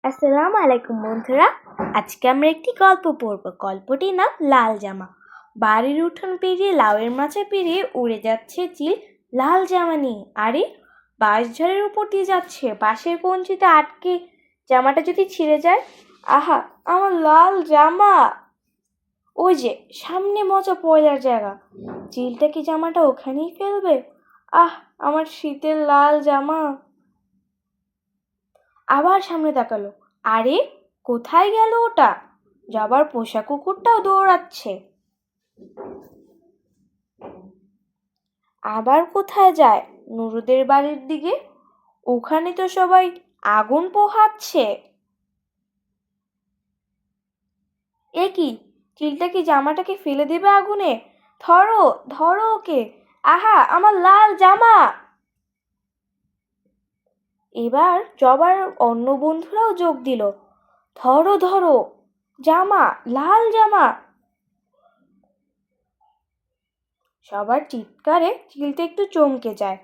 আসসালামু আলাইকুম বন্ধুরা। আজকে আমরা একটি গল্প পড়ব। গল্পটির নাম লাল জামা। বাড়ির উঠোন পেরিয়ে লাউয়ের মাচা পেরিয়ে উড়ে যাচ্ছে চিল লাল জামা নিয়ে। আরে বাঁশঝাড়ের উপর দিয়ে যাচ্ছে, বাঁশের কঞ্চিতে আটকে জামাটা যদি ছিঁড়ে যায়। আহা, আমার লাল জামা! ওই যে সামনে মজা পয়লার জায়গা, চিলটা কি জামাটা ওখানেই ফেলবে? আহ, আমার শীতের লাল জামা! আবার সামনে তাকালো। আরে কোথায় গেল ওটা? জবার পোষা কুকুরটাও দৌড়াচ্ছে। আবার কোথায় যায়? নুরুদের বাড়ির দিকে। ওখানে তো সবাই আগুন পোহাচ্ছে। এ কি, চিলটা কি জামাটাকে ফেলে দেবে আগুনে? ধরো, ধরো ওকে! আহা, আমার লাল জামা! এবার জবার অন্য বন্ধুরাও যোগ দিল। ধরো ধরো জামা, লাল জামা! সবার চিৎকারে চিলটা একটু চমকে যায়,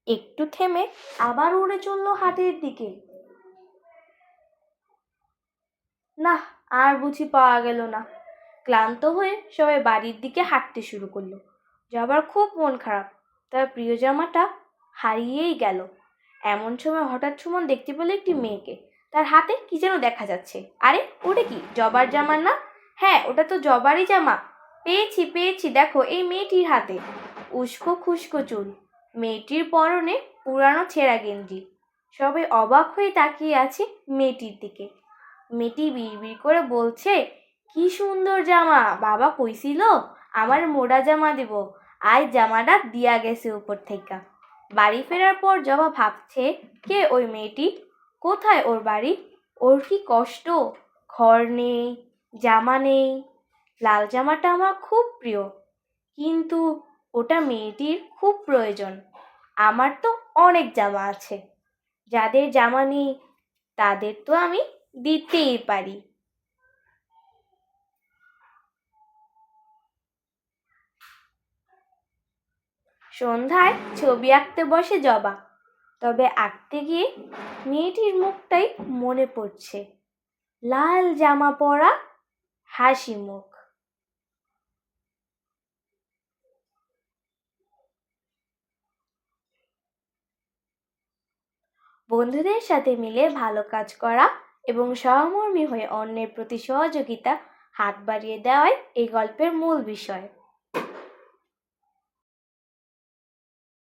একটু থেমে আবার উড়ে চলল হাটের দিকে। না, আর বুঝি পাওয়া গেল না। ক্লান্ত হয়ে সবাই বাড়ির দিকে হাঁটতে শুরু করলো। জবার খুব মন খারাপ, তার প্রিয় জামাটা হারিয়েই গেল। এমন সময় হঠাৎ সুমন দেখতে পেল একটি মেয়েকে। তার হাতে কি যেন দেখা যাচ্ছে। আরে ওটা কি জবার জামা না? হ্যাঁ, ওটা তো জবারই জামা। পেয়েছি পেয়েছি, দেখো এই মেয়েটির হাতে। উস্কো খুস্কো চুল, মেয়েটির পরনে পুরানো ছেঁড়া গেঞ্জি। সবাই অবাক হয়ে তাকিয়ে আছে মেয়েটির দিকে। মেয়েটি বিড়বিড় করে বলছে, কি সুন্দর জামা! বাবা কইছিল আমার মোড়া জামা দেব, আজ জামাটা দিয়া গেছে উপর থেকে। বাড়ি ফেরার পর জবা ভাবছে, কে ওই মেয়েটি? কোথায় ওর বাড়ি? ওর কি কষ্ট! ঘর নেই, জামা নেই। লাল জামাটা আমার খুব প্রিয়, কিন্তু ওটা মেয়েটির খুব প্রয়োজন। আমার তো অনেক জামা আছে, যাদের জামা নেই তাদের তো আমি দিতেই পারি। সন্ধ্যায় ছবি আঁকতে বসে জবা। তবে আঁকতে গিয়ে মেয়েটির মুখটাই মনে পড়ছে। লাল জামা পরা, হাসি মুখ। বন্ধুদের সাথে মিলে ভালো কাজ করা এবং সহমর্মী হয়ে অন্যের প্রতি সহযোগিতা হাত বাড়িয়ে দেওয়াই এই গল্পের মূল বিষয়।